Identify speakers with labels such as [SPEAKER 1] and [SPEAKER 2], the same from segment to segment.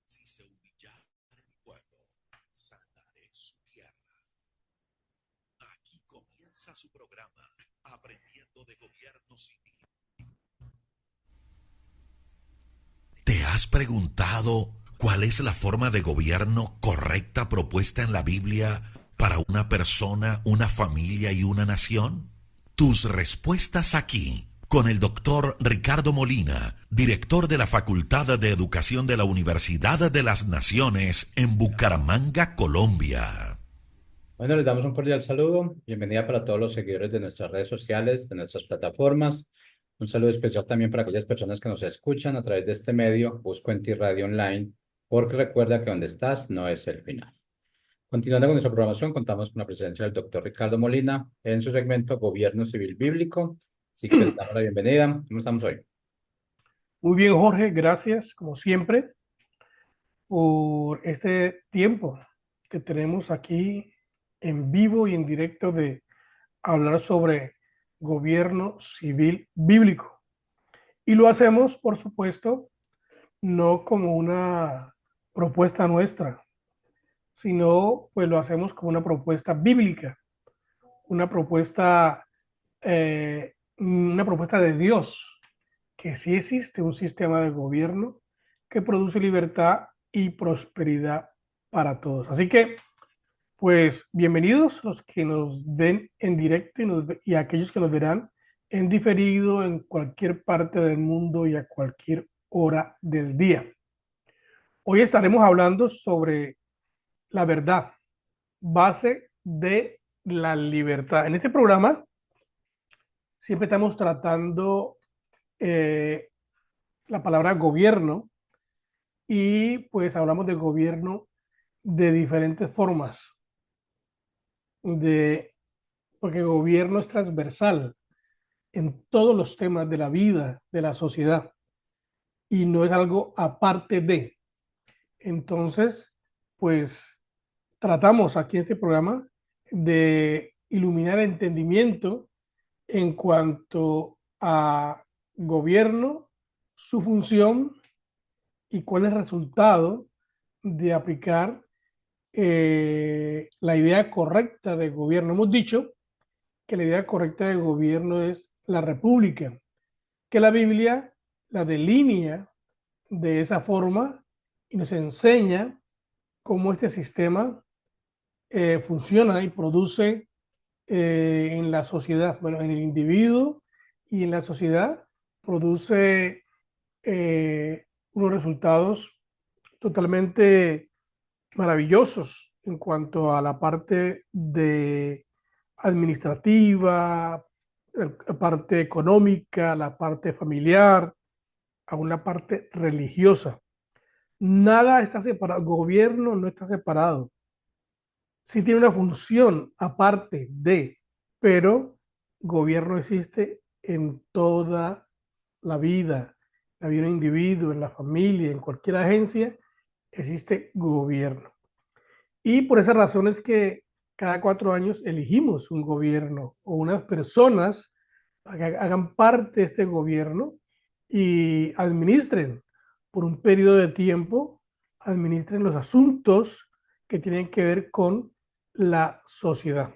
[SPEAKER 1] Si se humillara mi pueblo, sanaré su tierra. Aquí comienza su programa, Aprendiendo de Gobierno Civil. ¿Te has preguntado cuál es la forma de gobierno correcta propuesta en la Biblia para una persona, una familia y una nación? Tus respuestas aquí, con el doctor Ricardo Molina, director de la Facultad de Educación de la Universidad de las Naciones en Bucaramanga, Colombia.
[SPEAKER 2] Bueno, les damos un cordial saludo. Bienvenida para todos los seguidores de nuestras redes sociales, de nuestras plataformas. Un saludo especial también para aquellas personas que nos escuchan a través de este medio, Busco en Ti Radio Online, porque recuerda que donde estás no es el final. Continuando con nuestra programación, contamos con la presencia del doctor Ricardo Molina en su segmento Gobierno Civil Bíblico. Así que les damos la bienvenida. ¿Cómo estamos hoy?
[SPEAKER 3] Muy bien, Jorge, gracias, como siempre, por este tiempo que tenemos aquí en vivo y en directo de hablar sobre gobierno civil bíblico. Y lo hacemos, por supuesto, no como una propuesta nuestra, sino pues lo hacemos como una propuesta bíblica, una propuesta de Dios, que sí existe un sistema de gobierno que produce libertad y prosperidad para todos. Así que, pues, bienvenidos los que nos den en directo y aquellos que nos verán en diferido en cualquier parte del mundo y a cualquier hora del día. Hoy estaremos hablando sobre la verdad, base de la libertad. En este programa siempre estamos tratando la palabra gobierno y pues hablamos de gobierno de diferentes formas, porque el gobierno es transversal en todos los temas de la vida, de la sociedad, y no es algo aparte de. Entonces, pues tratamos aquí en este programa de iluminar el entendimiento en cuanto a gobierno, su función y cuál es el resultado de aplicar la idea correcta de gobierno. Hemos dicho que la idea correcta de gobierno es la república, que la Biblia la delinea de esa forma y nos enseña cómo este sistema funciona y produce en la sociedad, bueno, en el individuo y en la sociedad, produce unos resultados totalmente maravillosos en cuanto a la parte de administrativa, la parte económica, la parte familiar, aún la parte religiosa. Nada está separado, el gobierno no está separado. Sí tiene una función aparte de, pero gobierno existe en toda la vida del individuo, en la familia, en cualquier agencia, existe gobierno. Y por esa razón es que cada 4 años elegimos un gobierno o unas personas para que hagan parte de este gobierno y administren por un periodo de tiempo, administren los asuntos que tienen que ver con la sociedad.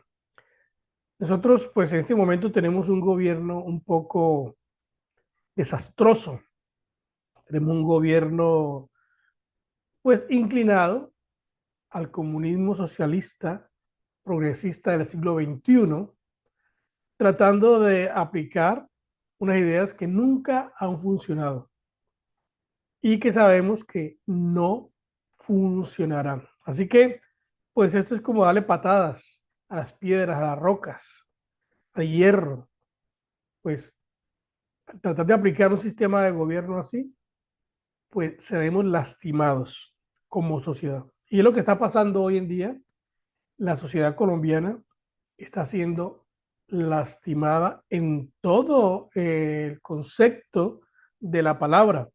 [SPEAKER 3] Nosotros, pues en este momento tenemos un gobierno un poco desastroso. Tenemos un gobierno, pues, inclinado al comunismo socialista progresista del siglo XXI, tratando de aplicar unas ideas que nunca han funcionado y que sabemos que no funcionarán. Así que, pues esto es como darle patadas a las piedras, a las rocas, al hierro. Pues al tratar de aplicar un sistema de gobierno así, pues seremos lastimados como sociedad. Y es lo que está pasando hoy en día. La sociedad colombiana está siendo lastimada en todo el concepto de la palabra.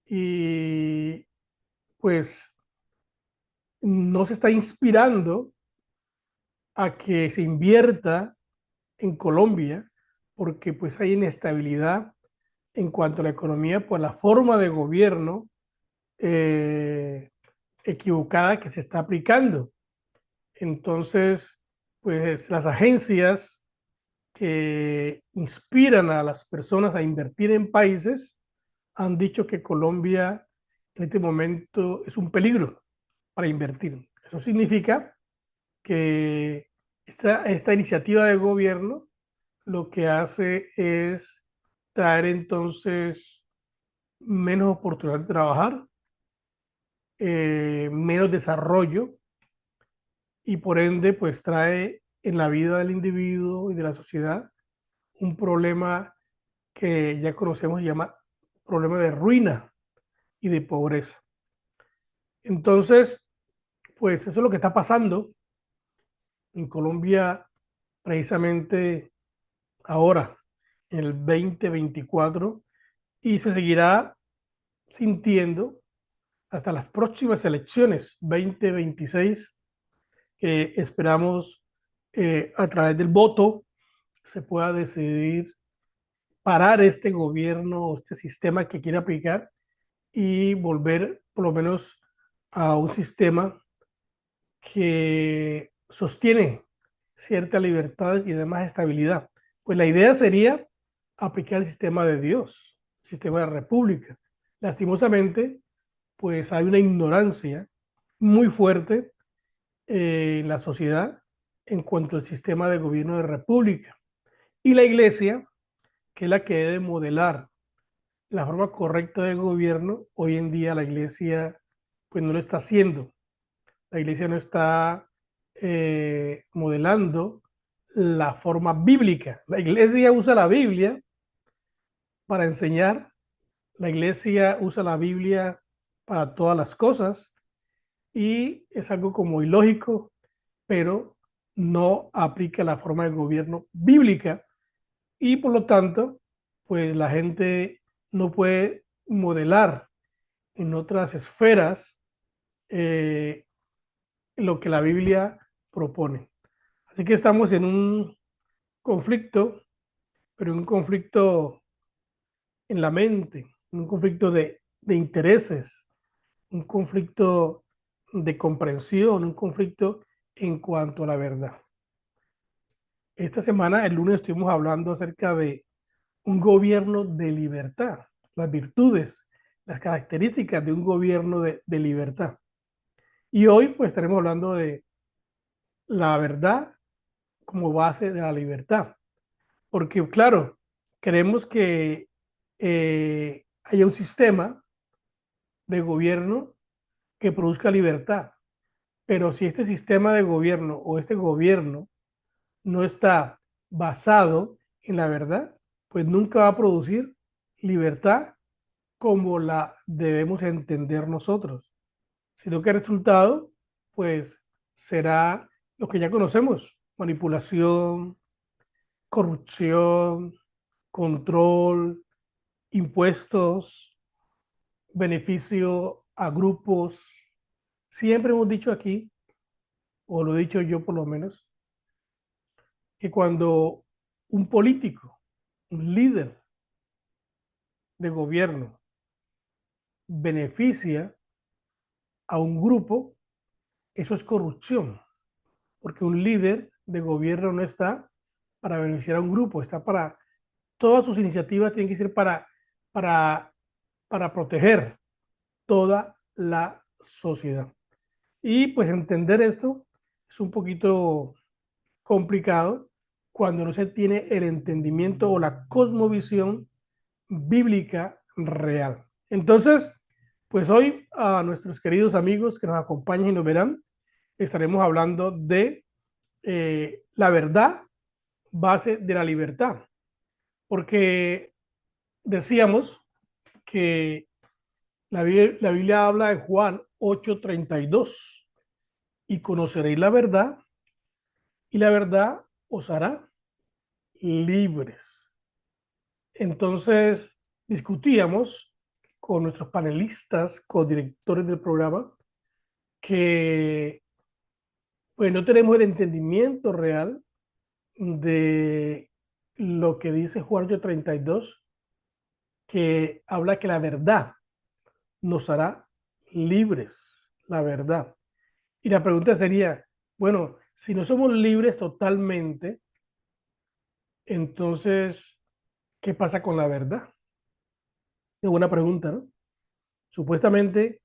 [SPEAKER 3] Y pues no se está inspirando a que se invierta en Colombia porque pues hay inestabilidad en cuanto a la economía por la forma de gobierno equivocada que se está aplicando. Entonces, pues las agencias que inspiran a las personas a invertir en países han dicho que Colombia en este momento es un peligro para invertir. Eso significa que esta iniciativa de gobierno lo que hace es traer entonces menos oportunidades de trabajar, menos desarrollo y por ende pues trae en la vida del individuo y de la sociedad un problema que ya conocemos, se llama problema de ruina y de pobreza. Entonces, pues eso es lo que está pasando en Colombia precisamente ahora, en el 2024, y se seguirá sintiendo hasta las próximas elecciones 2026, que esperamos a través del voto se pueda decidir parar este gobierno, este sistema que quiere aplicar y volver por lo menos a un sistema que sostiene ciertas libertades y además estabilidad. Pues la idea sería aplicar el sistema de Dios, el sistema de república. Lastimosamente, pues hay una ignorancia muy fuerte en la sociedad en cuanto al sistema de gobierno de república. Y la iglesia, que es la que debe modelar la forma correcta de gobierno, hoy en día la iglesia pues no lo está haciendo. La iglesia no está modelando la forma bíblica. La iglesia usa la Biblia para enseñar, la iglesia usa la Biblia para todas las cosas y es algo como ilógico, pero no aplica la forma de gobierno bíblica y por lo tanto, pues la gente no puede modelar en otras esferas eh, lo que la Biblia propone. Así que estamos en un conflicto, pero un conflicto en la mente, un conflicto de intereses, un conflicto de comprensión, un conflicto en cuanto a la verdad. Esta semana, el lunes, estuvimos hablando acerca de un gobierno de libertad, las virtudes, las características de un gobierno de libertad. Y hoy, pues, estaremos hablando de la verdad como base de la libertad. Porque, claro, queremos que haya un sistema de gobierno que produzca libertad. Pero si este sistema de gobierno o este gobierno no está basado en la verdad, pues nunca va a producir libertad como la debemos entender nosotros, sino que el resultado, pues, será lo que ya conocemos: manipulación, corrupción, control, impuestos, beneficio a grupos. Siempre hemos dicho aquí, o lo he dicho yo por lo menos, que cuando un político, un líder de gobierno, beneficia a un grupo, eso es corrupción, porque un líder de gobierno no está para beneficiar a un grupo, está para, todas sus iniciativas tienen que ser para, para proteger toda la sociedad. Y pues entender esto es un poquito complicado cuando no se tiene el entendimiento o la cosmovisión bíblica real. Entonces, pues hoy a nuestros queridos amigos que nos acompañan y nos verán, estaremos hablando de la verdad base de la libertad, porque decíamos que la Biblia habla en Juan 8:32, y conoceréis la verdad, y la verdad os hará libres. Entonces, discutíamos con nuestros panelistas, con directores del programa, que pues no tenemos el entendimiento real de lo que dice Juan 8:32, que habla que la verdad nos hará libres, la verdad. Y la pregunta sería, bueno, si no somos libres totalmente, entonces, ¿qué pasa con la verdad? Es buena pregunta, ¿no? Supuestamente,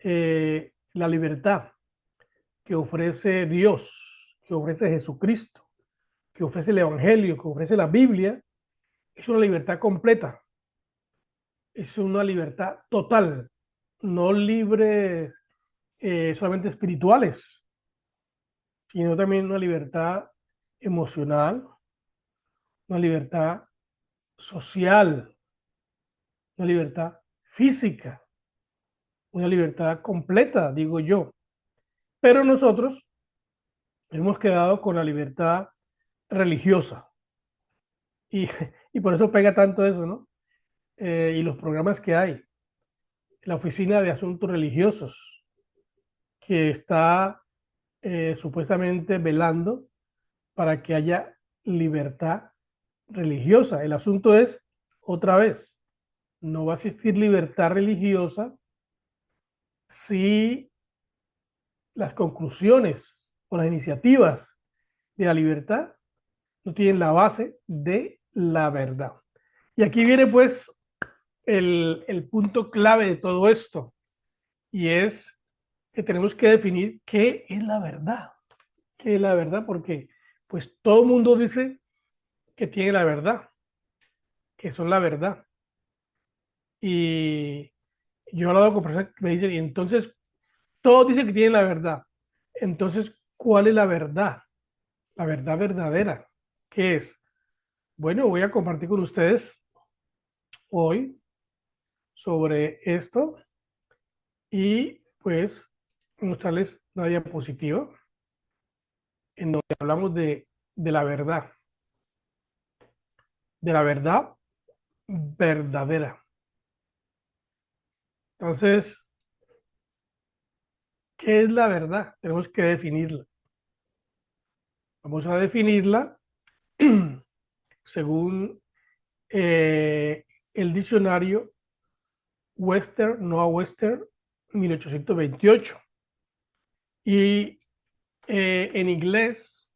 [SPEAKER 3] la libertad que ofrece Dios, que ofrece Jesucristo, que ofrece el Evangelio, que ofrece la Biblia, es una libertad completa, es una libertad total, no libres solamente espirituales, sino también una libertad emocional, una libertad social, una libertad física, una libertad completa, digo yo. Pero nosotros hemos quedado con la libertad religiosa y, y por eso pega tanto eso, ¿no? Y los programas que hay, la Oficina de Asuntos Religiosos, que está supuestamente velando para que haya libertad religiosa. El asunto es, otra vez, no va a existir libertad religiosa si las conclusiones o las iniciativas de la libertad no tienen la base de la verdad. Y aquí viene pues el punto clave de todo esto, y es que tenemos que definir qué es la verdad. ¿Qué es la verdad? Porque pues todo el mundo dice que tiene la verdad, que son la verdad. Y yo he hablado con personas que me dicen, y entonces todos dicen que tienen la verdad. Entonces, ¿cuál es la verdad? La verdad verdadera. ¿Qué es? Bueno, voy a compartir con ustedes hoy sobre esto y pues mostrarles una diapositiva en donde hablamos de de la verdad verdadera. Entonces, ¿qué es la verdad? Tenemos que definirla. Vamos a definirla según el diccionario Western, Noah Western, 1828. Y en inglés,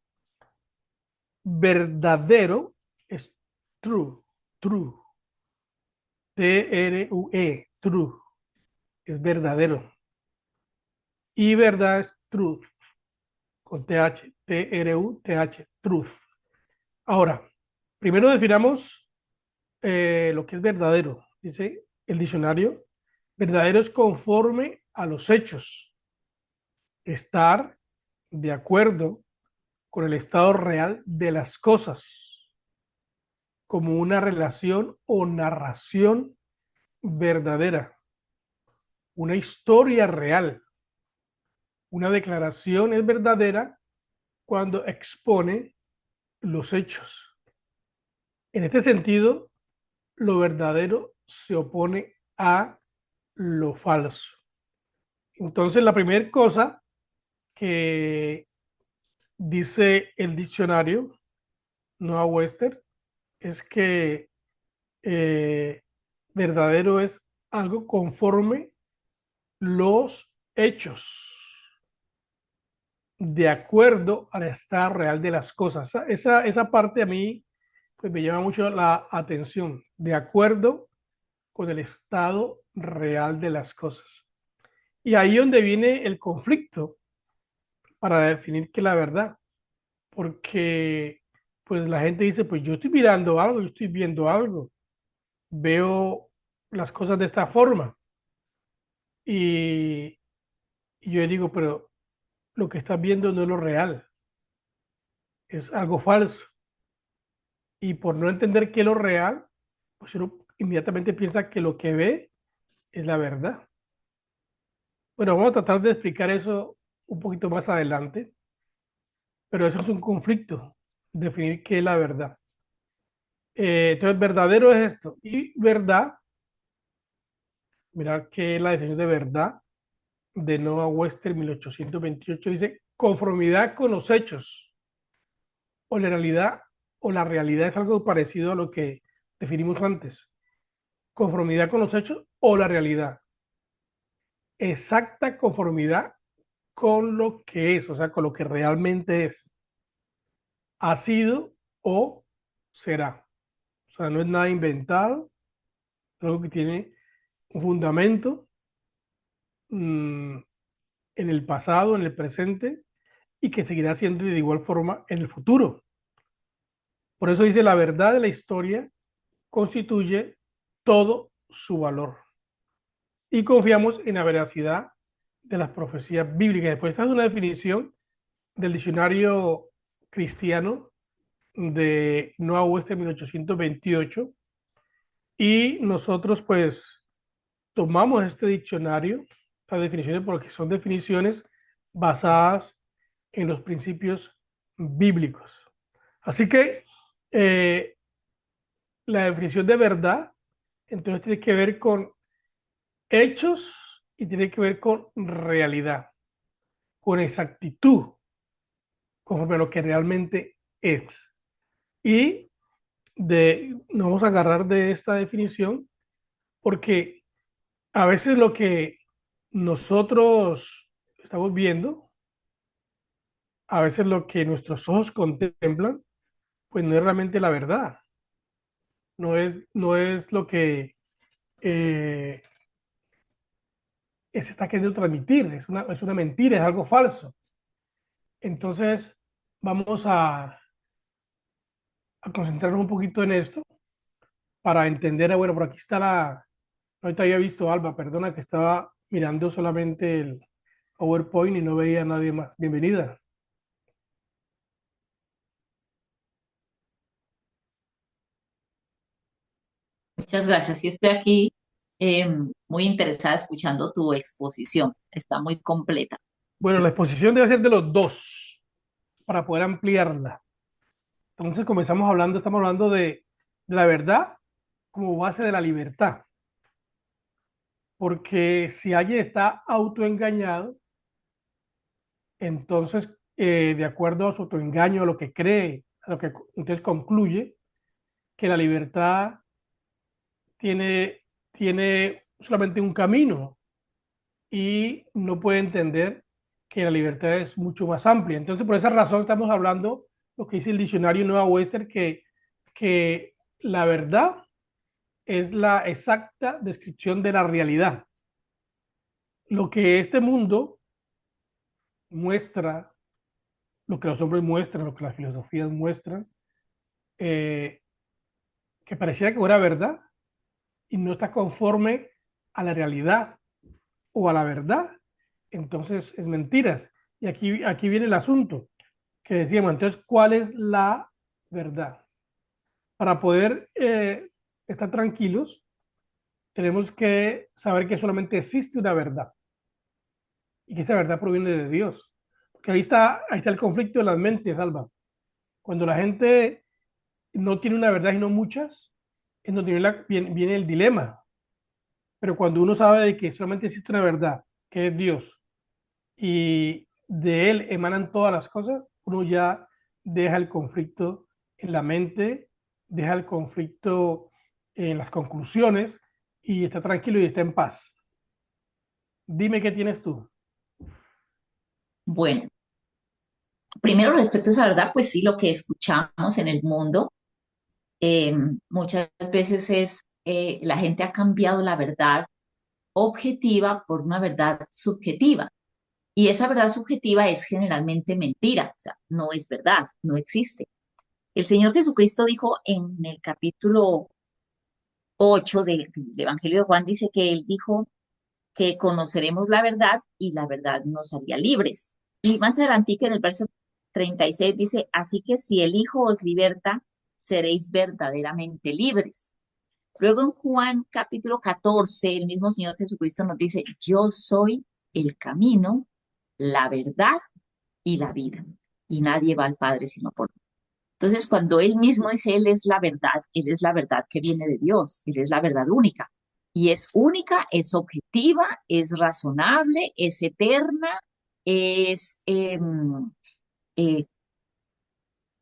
[SPEAKER 3] verdadero es true, true, T-R-U-E, true, es verdadero. Y verdad es truth, con TH, T-R-U-T-H, truth. Ahora, primero definamos lo que es verdadero. Dice el diccionario, verdadero es conforme a los hechos, estar de acuerdo con el estado real de las cosas, como una relación o narración verdadera, una historia real. Una declaración es verdadera cuando expone los hechos. En este sentido, lo verdadero se opone a lo falso. Entonces, la primera cosa que dice el diccionario Noah Webster es que eh, verdadero es algo conforme los hechos, de acuerdo al estado real de las cosas. Esa parte a mí pues, me llama mucho la atención, de acuerdo con el estado real de las cosas. Y ahí es donde viene el conflicto para definir qué es la verdad, porque pues la gente dice, pues yo estoy mirando algo, yo estoy viendo algo, veo las cosas de esta forma. Y yo digo, pero lo que estás viendo no es lo real, es algo falso. Y por no entender qué es lo real, pues uno inmediatamente piensa que lo que ve es la verdad. Bueno, vamos a tratar de explicar eso un poquito más adelante, pero eso es un conflicto, definir qué es la verdad. Entonces, verdadero es esto. Y verdad, mirar qué es la definición de verdad de Noah Webster 1828, dice conformidad con los hechos o la realidad, o la realidad es algo parecido a lo que definimos antes. Conformidad con los hechos o la realidad. exacta conformidad con lo que es, o sea, con lo que realmente es, ha sido o será. O sea, no es nada inventado, es algo que tiene un fundamento mm, en el pasado, en el presente y que seguirá siendo de igual forma en el futuro. Por eso dice, la verdad de la historia constituye todo su valor. Y confiamos en la veracidad de las profecías bíblicas. Después, esta es una definición del diccionario cristiano de Noah Webster 1828. Y nosotros, pues, tomamos este diccionario, estas definiciones, porque son definiciones basadas en los principios bíblicos. Así que eh, la definición de verdad, entonces, tiene que ver con hechos y tiene que ver con realidad, con exactitud, conforme a lo que realmente es. Y nos vamos a agarrar de esta definición porque a veces lo que nosotros estamos viendo, a veces lo que nuestros ojos contemplan, pues no es realmente la verdad, no es lo que eh, se está queriendo transmitir, es una mentira, es algo falso. Entonces, vamos a concentrarnos un poquito en esto para entender, bueno, por aquí está no te había visto, Alba, perdona que estaba mirando solamente el PowerPoint y no veía a nadie más. Bienvenida.
[SPEAKER 4] Muchas gracias. Yo estoy aquí muy interesada escuchando tu exposición. Está muy completa.
[SPEAKER 3] Bueno, la exposición debe ser de los dos para poder ampliarla. Entonces estamos hablando de la verdad como base de la libertad, porque si alguien está autoengañado, entonces, de acuerdo a su autoengaño, a lo que cree, entonces concluye que la libertad tiene, tiene solamente un camino y no puede entender que la libertad es mucho más amplia. Entonces, por esa razón estamos hablando lo que dice el diccionario Nueva Webster, que la verdad es la exacta descripción de la realidad. Lo que este mundo muestra, lo que los hombres muestran, lo que las filosofías muestran, eh, que pareciera que fuera verdad y no está conforme a la realidad o a la verdad, entonces es mentiras. Y aquí viene el asunto que decíamos, entonces, ¿cuál es la verdad? Para poder estar tranquilos, tenemos que saber que solamente existe una verdad y que esa verdad proviene de Dios. Porque ahí está el conflicto de las mentes, Alba. Cuando la gente no tiene una verdad y no muchas, es donde viene el dilema. Pero cuando uno sabe de que solamente existe una verdad, que es Dios, y de Él emanan todas las cosas, uno ya deja el conflicto en la mente, deja el conflicto en las conclusiones y está tranquilo y está en paz. Dime qué tienes tú.
[SPEAKER 4] Bueno, primero respecto a esa verdad, pues sí, lo que escuchamos en el mundo eh, muchas veces es la gente ha cambiado la verdad objetiva por una verdad subjetiva. Y esa verdad subjetiva es generalmente mentira, o sea, no es verdad, no existe. El Señor Jesucristo dijo en el capítulo 8 del Evangelio de Juan, dice que Él dijo que conoceremos la verdad y la verdad nos haría libres. Y más adelante en el verso 36 dice, así que si el Hijo os liberta, seréis verdaderamente libres. Luego en Juan capítulo 14, el mismo Señor Jesucristo nos dice, yo soy el camino, la verdad y la vida. Y nadie va al Padre sino por mí. Entonces, cuando Él mismo dice, Él es la verdad que viene de Dios, Él es la verdad única. Y es única, es objetiva, es razonable, es eterna, es, eh,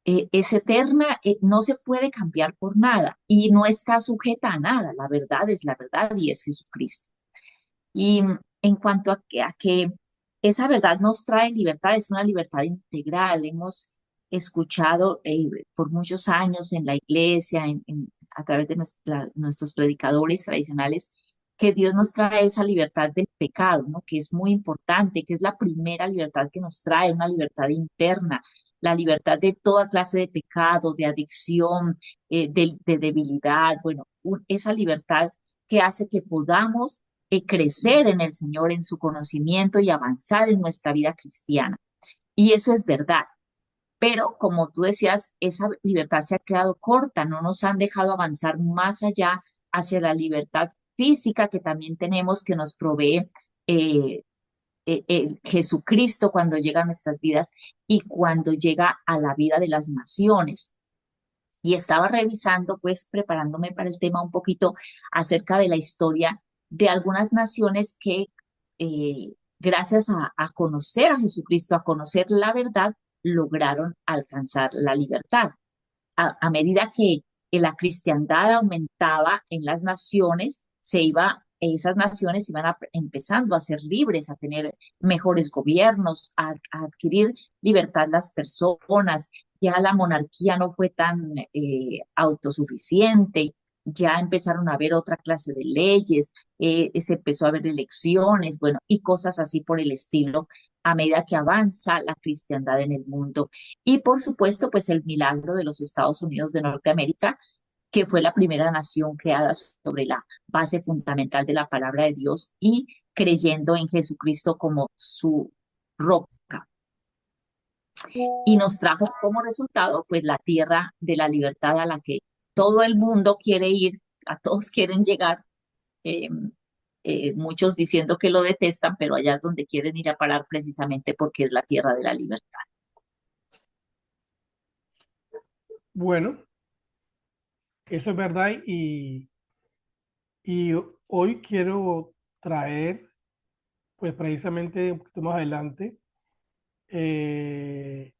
[SPEAKER 4] es eterna, no se puede cambiar por nada y no está sujeta a nada. La verdad es la verdad y es Jesucristo. Y en cuanto a que esa verdad nos trae libertad, es una libertad integral. Hemos escuchado por muchos años en la iglesia, a través de nuestros predicadores tradicionales, que Dios nos trae esa libertad del pecado, ¿no? Que es muy importante, que es la primera libertad que nos trae, una libertad interna, la libertad de toda clase de pecado, de adicción, de debilidad, bueno, esa libertad que hace que podamos crecer en el Señor, en su conocimiento y avanzar en nuestra vida cristiana. Y eso es verdad. Pero como tú decías, esa libertad se ha quedado corta, no nos han dejado avanzar más allá hacia la libertad física que también tenemos, que nos provee eh, Jesucristo cuando llega a nuestras vidas y cuando llega a la vida de las naciones. Y estaba revisando, pues preparándome para el tema un poquito acerca de la historia de algunas naciones que gracias a conocer a Jesucristo, a conocer la verdad, lograron alcanzar la libertad. A medida que la cristiandad aumentaba en las naciones, esas naciones iban empezando a ser libres, a tener mejores gobiernos, a adquirir libertad las personas. Ya la monarquía no fue tan autosuficiente, ya empezaron a haber otra clase de leyes, se empezó a haber elecciones, bueno, y cosas así por el estilo, a medida que avanza la cristiandad en el mundo. Y por supuesto, pues el milagro de los Estados Unidos de Norteamérica, que fue la primera nación creada sobre la base fundamental de la palabra de Dios y creyendo en Jesucristo como su roca. Y nos trajo como resultado, pues, la tierra de la libertad a la que todo el mundo quiere ir, a todos quieren llegar, eh, muchos diciendo que lo detestan, pero allá es donde quieren ir a parar precisamente porque es la tierra de la libertad.
[SPEAKER 3] Bueno, eso es verdad y hoy quiero traer, pues precisamente un poquito más adelante, eh,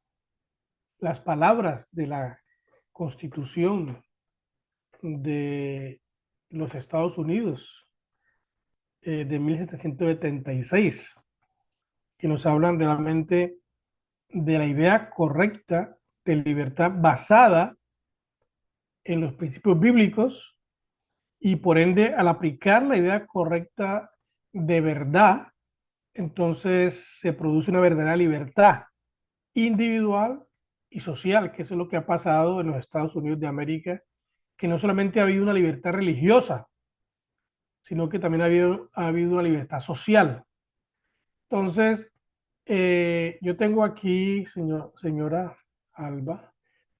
[SPEAKER 3] las palabras de la Constitución de los Estados Unidos de 1776, que nos hablan realmente de la idea correcta de libertad basada en los principios bíblicos y por ende al aplicar la idea correcta de verdad, entonces se produce una verdadera libertad individual y social, que eso es lo que ha pasado en los Estados Unidos de América, que no solamente ha habido una libertad religiosa, sino que también ha habido una libertad social. Entonces, yo tengo aquí, señora Alba,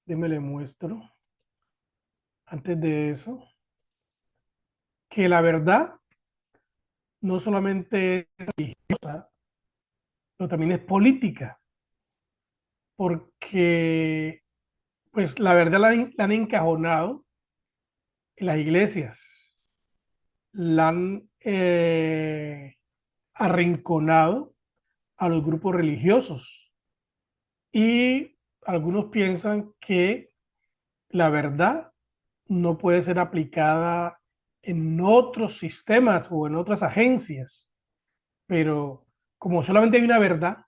[SPEAKER 3] déjeme le muestro, antes de eso, que la verdad no solamente es religiosa, pero también es política, porque pues la verdad la han encajonado en las iglesias, la han arrinconado a los grupos religiosos y algunos piensan que la verdad no puede ser aplicada en otros sistemas o en otras agencias, pero como solamente hay una verdad,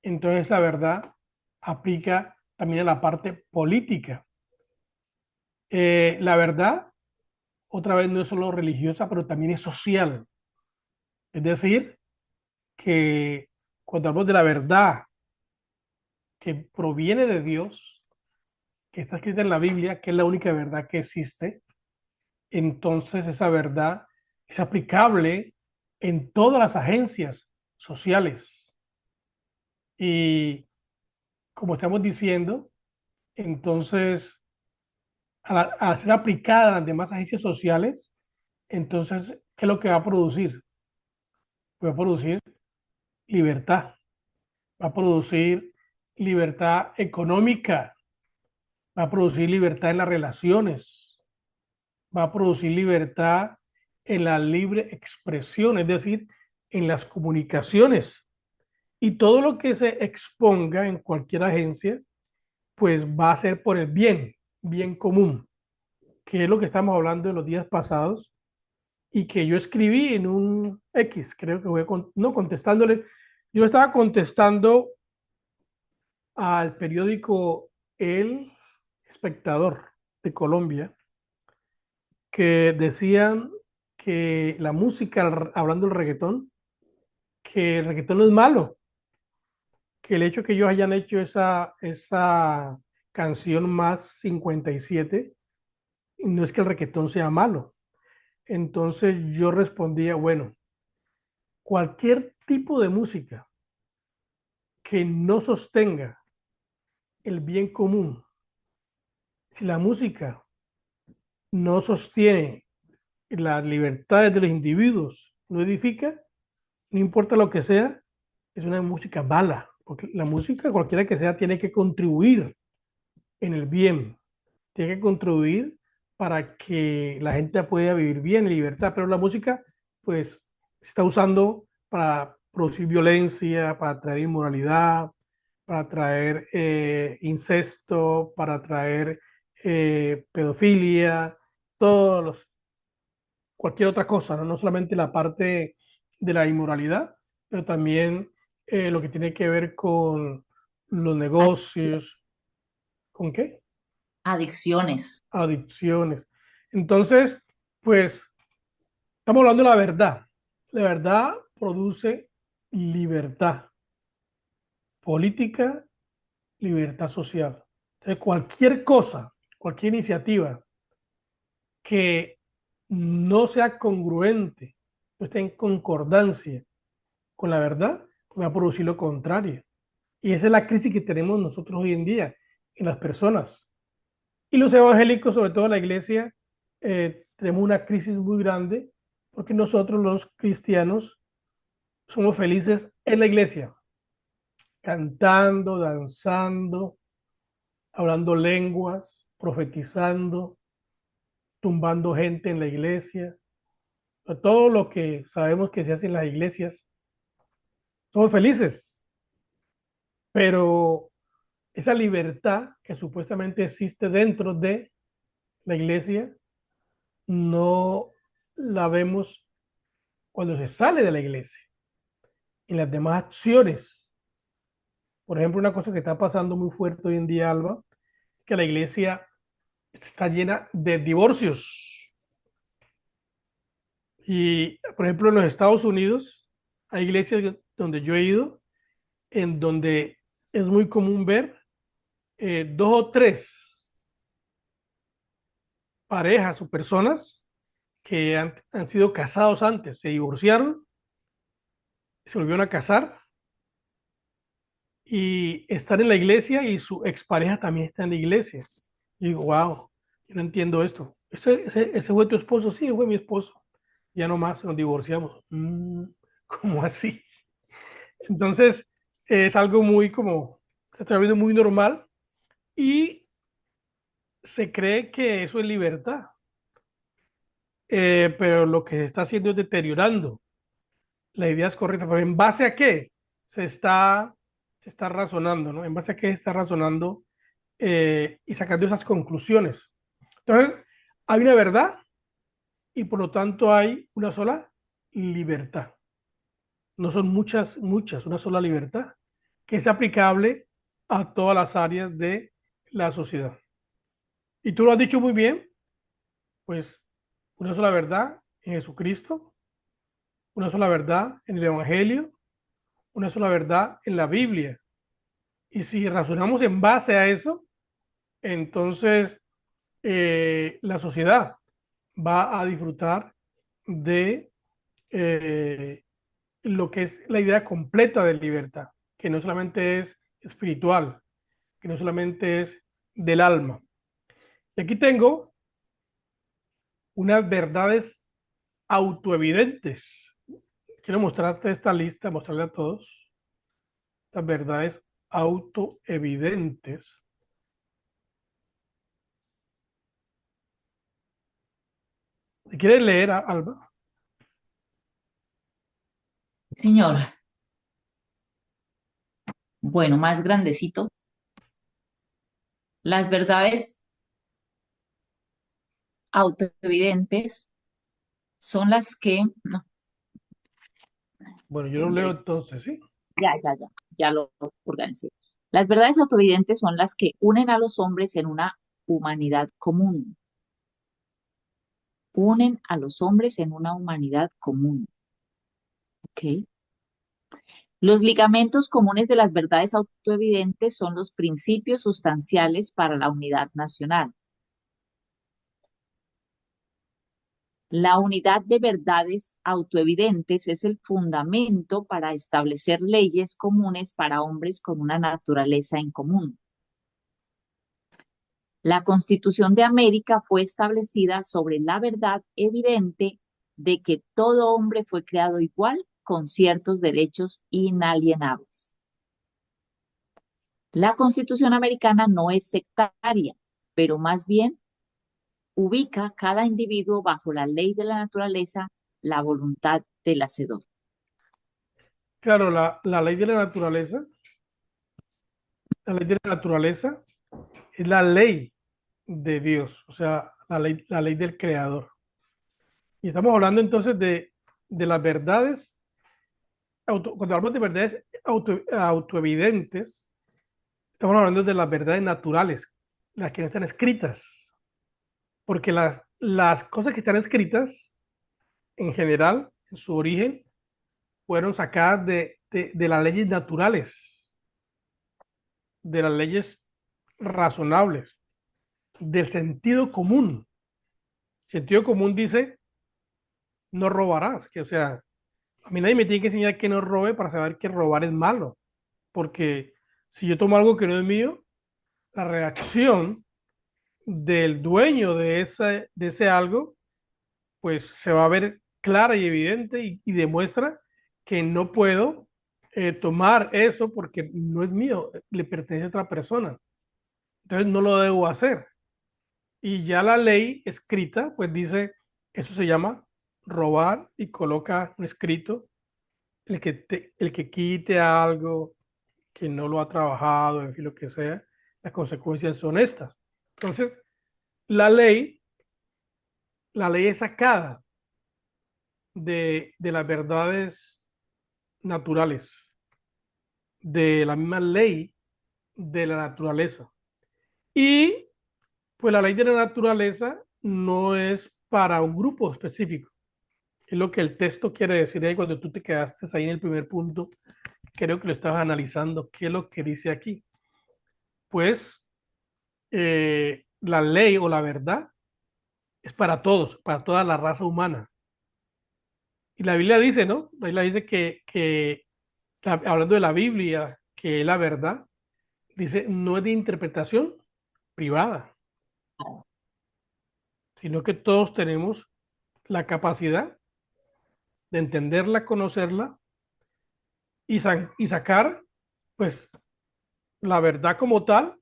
[SPEAKER 3] entonces esa verdad aplica también a la parte política. La verdad, otra vez, no es solo religiosa, pero también es social. Es decir, que cuando hablamos de la verdad que proviene de Dios, que está escrita en la Biblia, que es la única verdad que existe, entonces esa verdad es aplicable en todas las agencias sociales. Y como estamos diciendo, entonces al ser aplicada a las demás agencias sociales, entonces, ¿qué es lo que va a producir? Va a producir libertad, va a producir libertad económica, va a producir libertad en las relaciones, va a producir libertad en la libre expresión, es decir, en las comunicaciones. Y todo lo que se exponga en cualquier agencia, pues va a ser por el bien, bien común, que es lo que estamos hablando en los días pasados, y que yo escribí en un X, creo que no contestándole, yo estaba contestando al periódico El Espectador de Colombia, que decían que la música, hablando del reggaetón, que el reggaetón no es malo, que el hecho que ellos hayan hecho esa canción más 57 no es que el reggaetón sea malo. Entonces yo respondía, bueno, cualquier tipo de música que no sostenga el bien común, si la música no sostiene las libertades de los individuos, no edifica, no importa lo que sea, es una música mala, porque la música, cualquiera que sea, tiene que contribuir en el bien, tiene que contribuir para que la gente pueda vivir bien en libertad, pero la música, pues, se está usando para producir violencia, para traer inmoralidad, para traer incesto, para traer pedofilia, todos los, cualquier otra cosa, ¿no? No solamente la parte de la inmoralidad, pero también lo que tiene que ver con los negocios, ¿con qué?
[SPEAKER 4] Adicciones.
[SPEAKER 3] Adicciones. Entonces, pues, estamos hablando de la verdad. La verdad produce libertad política, libertad social. Entonces, cualquier cosa, cualquier iniciativa que no sea congruente, no esté en concordancia con la verdad, pues va a producir lo contrario. Y esa es la crisis que tenemos nosotros hoy en día en las personas. Y los evangélicos, sobre todo la iglesia, tenemos una crisis muy grande porque nosotros los cristianos somos felices en la iglesia, cantando, danzando, hablando lenguas, profetizando, tumbando gente en la iglesia, todo lo que sabemos que se hace en las iglesias. Somos felices, pero esa libertad que supuestamente existe dentro de la iglesia no la vemos cuando se sale de la iglesia, en las demás acciones. Por ejemplo, una cosa que está pasando muy fuerte hoy en día, Alba, que la iglesia está llena de divorcios. Y, por ejemplo, en los Estados Unidos hay iglesias donde yo he ido, en donde es muy común ver dos o tres parejas o personas que han sido casados antes, se divorciaron, se volvieron a casar y están en la iglesia y su expareja también está en la iglesia. Y digo, wow, yo no entiendo esto. ¿Ese fue tu esposo? Sí, fue mi esposo. Ya no más, nos divorciamos. ¿Cómo así? Entonces, es algo muy como, se está viendo muy normal y se cree que eso es libertad. Pero lo que se está haciendo es deteriorando la idea es correcta, pero ¿en base a qué se está razonando, ¿no? ¿En base a qué se está razonando y sacando esas conclusiones? Entonces, hay una verdad y por lo tanto hay una sola libertad. No son muchas, una sola libertad que es aplicable a todas las áreas de la sociedad. Y tú lo has dicho muy bien, pues una sola verdad en Jesucristo, una sola verdad en el Evangelio, una sola verdad en la Biblia. Y si razonamos en base a eso, entonces la sociedad va a disfrutar de lo que es la idea completa de libertad, que no solamente es espiritual, que no solamente es del alma. Y aquí tengo unas verdades autoevidentes. Quiero mostrarte esta lista, mostrarle a todos estas verdades autoevidentes. Si quieres leer, Alba.
[SPEAKER 4] Señor, bueno, más grandecito. Las verdades autoevidentes son las que, no,
[SPEAKER 3] Bueno, yo lo leo entonces, ¿sí?
[SPEAKER 4] ya lo organicé. Las verdades autoevidentes son las que unen a los hombres en una humanidad común. Unen a los hombres en una humanidad común. ¿Ok? Los ligamentos comunes de las verdades autoevidentes son los principios sustanciales para la unidad nacional. La unidad de verdades autoevidentes es el fundamento para establecer leyes comunes para hombres con una naturaleza en común. La Constitución de América fue establecida sobre la verdad evidente de que todo hombre fue creado igual con ciertos derechos inalienables. La Constitución americana no es sectaria, pero más bien ubica cada individuo bajo la ley de la naturaleza, la voluntad del Hacedor.
[SPEAKER 3] Claro, la ley de la naturaleza es la ley de Dios, o sea, la ley del Creador. Y estamos hablando entonces de las verdades, cuando hablamos de verdades autoevidentes, estamos hablando de las verdades naturales, las que no están escritas, porque las cosas que están escritas, en general, en su origen, fueron sacadas de las leyes naturales, de las leyes razonables, del sentido común. El sentido común dice, no robarás, que o sea, a mí nadie me tiene que enseñar que no robe para saber que robar es malo, porque si yo tomo algo que no es mío, la reacción del dueño de ese algo, pues se va a ver clara y evidente y demuestra que no puedo tomar eso porque no es mío, le pertenece a otra persona. Entonces no lo debo hacer. Y ya la ley escrita, pues dice, eso se llama robar y coloca un escrito, el que quite algo que no lo ha trabajado, en fin, lo que sea, las consecuencias son estas. Entonces, la ley, la ley es sacada de las verdades naturales, de la misma ley de la naturaleza. Y pues la ley de la naturaleza no es para un grupo específico. Es lo que el texto quiere decir ahí cuando tú te quedaste ahí en el primer punto. Creo que lo estabas analizando. ¿Qué es lo que dice aquí? Pues la ley o la verdad es para todos, para toda la raza humana. Y la Biblia dice, ¿no? La Biblia dice hablando de la Biblia, que la verdad, dice, no es de interpretación privada, sino que todos tenemos la capacidad de entenderla, conocerla y sacar, pues, la verdad como tal,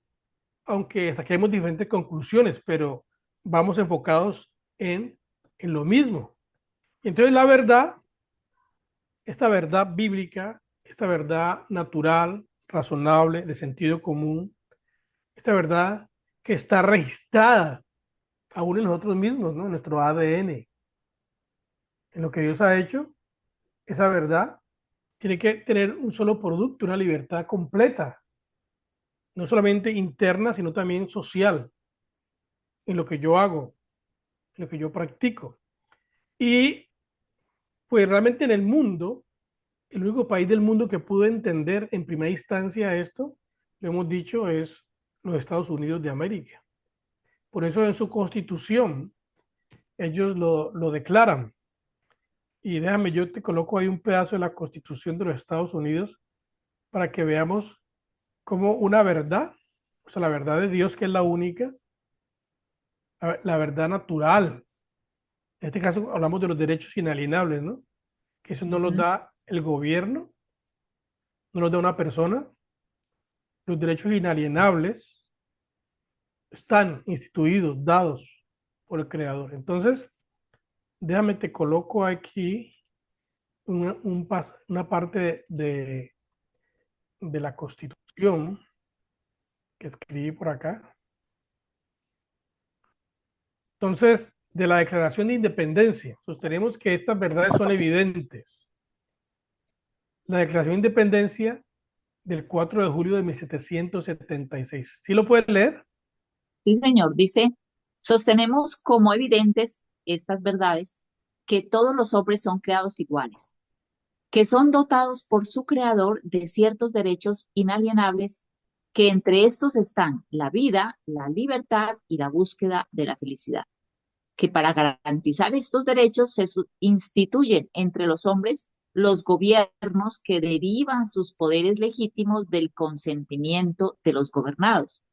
[SPEAKER 3] aunque saquemos diferentes conclusiones, pero vamos enfocados en lo mismo. Entonces, la verdad, esta verdad bíblica, esta verdad natural, razonable, de sentido común, esta verdad que está registrada aún en nosotros mismos, ¿no? En nuestro ADN, en lo que Dios ha hecho, esa verdad tiene que tener un solo producto, una libertad completa, no solamente interna, sino también social, en lo que yo hago, en lo que yo practico. Y pues realmente en el mundo, el único país del mundo que pudo entender en primera instancia esto, lo hemos dicho, es los Estados Unidos de América. Por eso en su constitución ellos lo declaran. Y déjame, yo te coloco ahí un pedazo de la constitución de los Estados Unidos para que veamos cómo una verdad, o sea, la verdad de Dios que es la única, la verdad natural. En este caso hablamos de los derechos inalienables, ¿no? Que eso no los
[SPEAKER 4] Ujú.
[SPEAKER 3] da el gobierno, no los da una persona. Los derechos inalienables están instituidos, dados por el Creador. Entonces, déjame, te coloco aquí una parte de la Constitución que escribí por acá. Entonces, de la Declaración de Independencia. Sostenemos que estas verdades son evidentes. La Declaración de Independencia del 4 de julio de 1776. ¿Sí lo puedes leer?
[SPEAKER 4] Sí, señor, dice, sostenemos como evidentes estas verdades, que todos los hombres son creados iguales, que son dotados por su creador de ciertos derechos inalienables, que entre estos están la vida, la libertad y la búsqueda de la felicidad, que para garantizar estos derechos se instituyen entre los hombres los gobiernos que derivan sus poderes legítimos del consentimiento de los gobernados,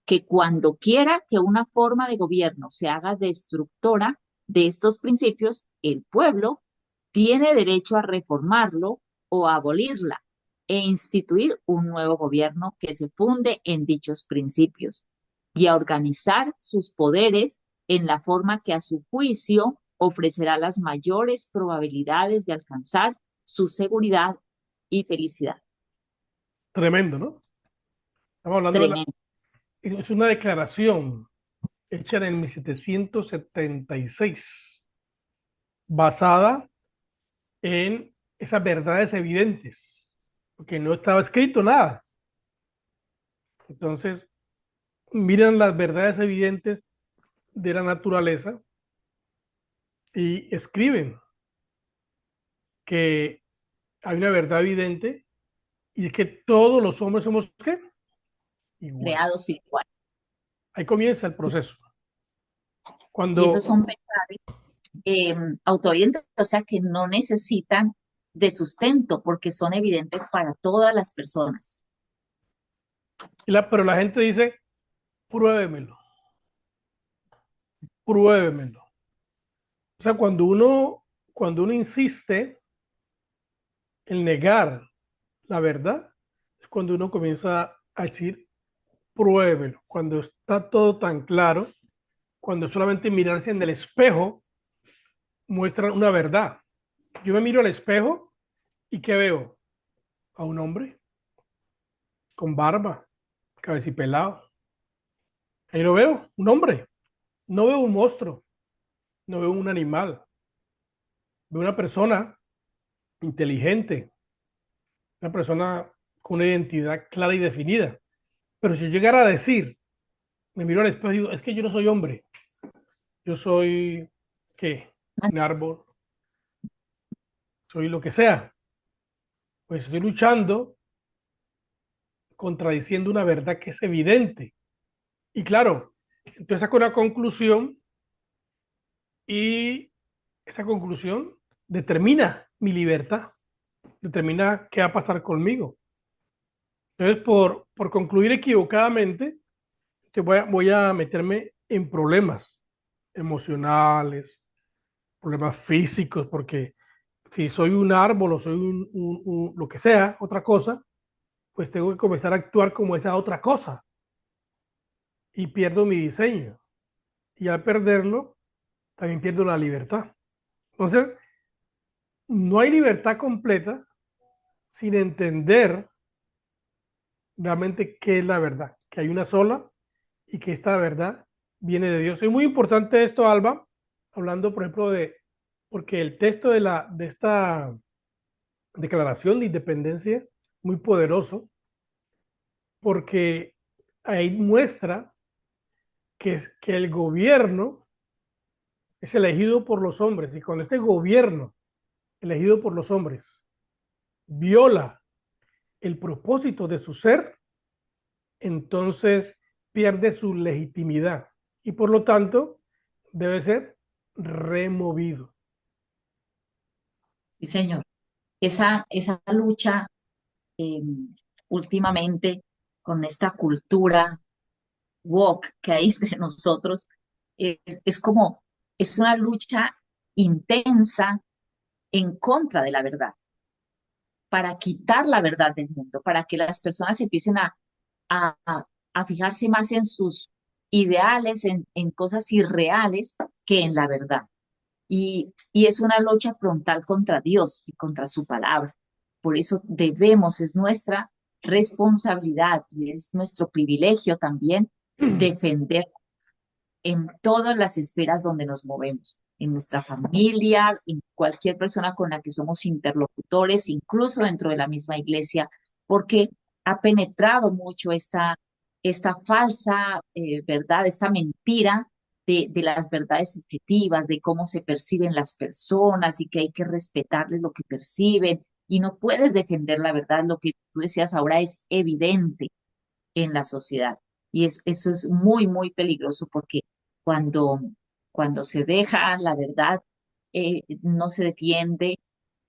[SPEAKER 4] que cuando quiera que una forma de gobierno se haga destructora de estos principios, el pueblo tiene derecho a reformarlo o a abolirla e instituir un nuevo gobierno que se funde en dichos principios y a organizar sus poderes en la forma que a su juicio ofrecerá las mayores probabilidades de alcanzar su seguridad y felicidad.
[SPEAKER 3] Tremendo, ¿no? Estamos hablando de
[SPEAKER 4] Tremendo.
[SPEAKER 3] es una declaración hecha en el 1776, basada en esas verdades evidentes, porque no estaba escrito nada. Entonces, miran las verdades evidentes de la naturaleza y escriben que hay una verdad evidente y es que todos los hombres somos ¿qué? Iguales.
[SPEAKER 4] Creados igual.
[SPEAKER 3] Ahí comienza el proceso.
[SPEAKER 4] Y esos
[SPEAKER 3] Cuando
[SPEAKER 4] son autoevidentes, o sea que no necesitan de sustento porque son evidentes para todas las personas.
[SPEAKER 3] pero la gente dice, pruébemelo, pruébemelo. O sea, cuando uno insiste en negar la verdad, es cuando uno comienza a decir, pruébelo. Cuando está todo tan claro, cuando solamente mirarse en el espejo muestra una verdad. Yo me miro al espejo y ¿qué veo? A un hombre con barba, cabecipelado. Ahí lo veo, un hombre. No veo un monstruo, no veo un animal. Veo una persona inteligente, una persona con una identidad clara y definida. Pero si yo llegara a decir, me miro al espejo y digo, es que yo no soy hombre, yo soy, ¿qué? Un árbol, soy lo que sea. Pues estoy luchando, contradiciendo una verdad que es evidente. Y claro, entonces saco una conclusión y esa conclusión determina mi libertad, determina qué va a pasar conmigo. Entonces, por concluir equivocadamente, voy a meterme en problemas emocionales, problemas físicos, porque si soy un árbol o soy lo que sea, otra cosa, pues tengo que comenzar a actuar como esa otra cosa y pierdo mi diseño. Y al perderlo, también pierdo la libertad. Entonces, no hay libertad completa sin entender realmente qué es la verdad, que hay una sola y que esta verdad viene de Dios. Es muy importante esto, Alba, hablando, por ejemplo, porque el texto de esta declaración de independencia, muy poderoso, porque ahí muestra que el gobierno es elegido por los hombres y cuando este gobierno elegido por los hombres viola el propósito de su ser, entonces pierde su legitimidad y por lo tanto debe ser removido.
[SPEAKER 4] Sí, señor. Esa lucha eh, últimamente con esta cultura woke que hay entre nosotros es como, es una lucha intensa en contra de la verdad, para quitar la verdad del mundo, para que las personas empiecen a, a fijarse más en sus ideales, en cosas irreales que en la verdad. Y es una lucha frontal contra Dios y contra su palabra. Por eso debemos, es nuestra responsabilidad y es nuestro privilegio también defender. en todas las esferas donde nos movemos, en nuestra familia, en cualquier persona con la que somos interlocutores, incluso dentro de la misma iglesia, porque ha penetrado mucho esta falsa verdad, esta mentira de las verdades subjetivas, de cómo se perciben las personas y que hay que respetarles lo que perciben y no puedes defender la verdad. Lo que tú decías ahora es evidente en la sociedad. Y eso es muy, muy peligroso porque cuando, cuando se deja la verdad, no se defiende,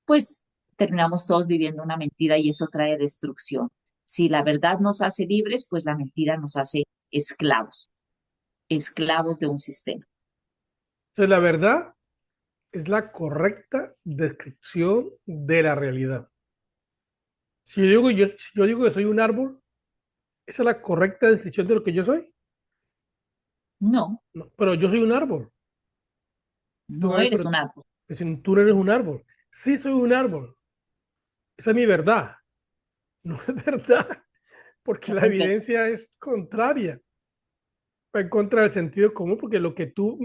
[SPEAKER 4] pues terminamos todos viviendo una mentira y eso trae destrucción. Si la verdad nos hace libres, pues la mentira nos hace esclavos, esclavos de un sistema.
[SPEAKER 3] Entonces, la verdad es la correcta descripción de la realidad. Si yo digo que soy un árbol, ¿esa es la correcta descripción de lo que yo soy?
[SPEAKER 4] No,
[SPEAKER 3] No, pero yo soy un árbol.
[SPEAKER 4] no eres un árbol.
[SPEAKER 3] Pero si tú no eres un árbol. Sí soy un árbol. Esa es mi verdad. No es verdad, porque la
[SPEAKER 4] No,
[SPEAKER 3] evidencia es contraria. Va en contra del sentido común, porque lo que tú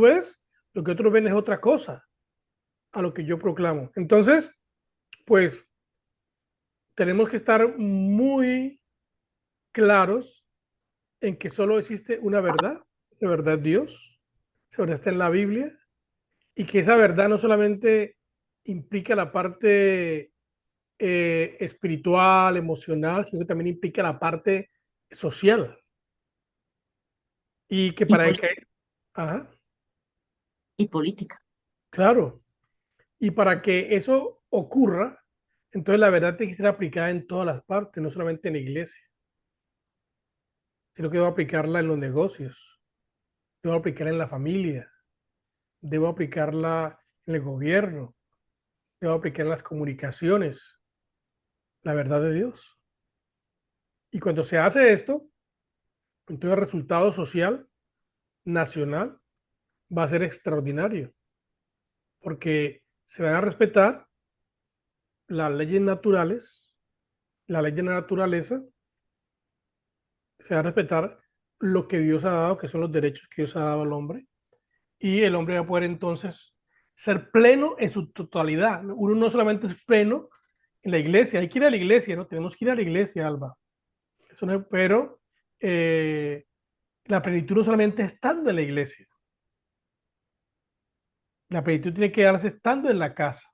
[SPEAKER 3] ves, lo que otros ven es otra cosa a lo que yo proclamo. Entonces, pues tenemos que estar muy claros en que solo existe una verdad, esa verdad es Dios, esa verdad está en la Biblia, y que esa verdad no solamente implica la parte espiritual, emocional, sino que también implica la parte social. Y que
[SPEAKER 4] y,
[SPEAKER 3] para que, ajá,
[SPEAKER 4] y política.
[SPEAKER 3] claro, y para que eso ocurra, entonces la verdad tiene que ser aplicada en todas las partes, no solamente en la iglesia, sino que debo aplicarla en los negocios, debo aplicarla en la familia, debo aplicarla en el gobierno, debo aplicar en las comunicaciones, la verdad de Dios. Y cuando se hace esto, entonces el resultado social, nacional, va a ser extraordinario, porque se van a respetar las leyes naturales, la ley de la naturaleza, se va a respetar lo que Dios ha dado, que son los derechos que Dios ha dado al hombre, y el hombre va a poder entonces ser pleno en su totalidad. Uno no solamente es pleno en la iglesia, hay que ir a la iglesia, ¿no? Tenemos que ir a la iglesia, Alba. Eso no, pero la plenitud no solamente estando en la iglesia, la plenitud tiene que darse estando en la casa,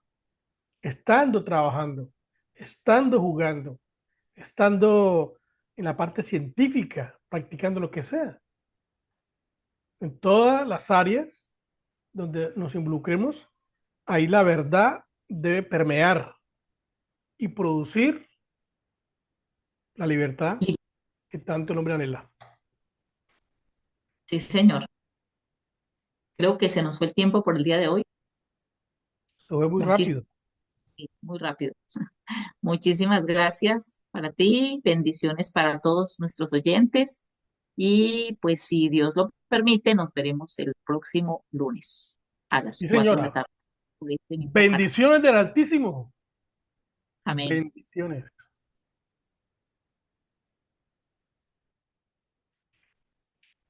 [SPEAKER 3] estando trabajando, estando jugando, estando en la parte científica, practicando lo que sea. En todas las áreas donde nos involucremos, ahí la verdad debe permear y producir la libertad
[SPEAKER 4] Y,
[SPEAKER 3] que tanto el hombre anhela.
[SPEAKER 4] sí, señor. Creo que se nos fue el tiempo por el día de hoy.
[SPEAKER 3] Eso fue muy
[SPEAKER 4] Muchísimo,
[SPEAKER 3] rápido.
[SPEAKER 4] muy rápido. Muchísimas gracias para ti, bendiciones para todos nuestros oyentes y pues si Dios lo permite, nos veremos el próximo lunes a las
[SPEAKER 3] Sí,
[SPEAKER 4] 4 de la
[SPEAKER 3] señora.
[SPEAKER 4] tarde por este mismo canal.
[SPEAKER 3] Bendiciones del Altísimo.
[SPEAKER 4] Amén.
[SPEAKER 3] Bendiciones.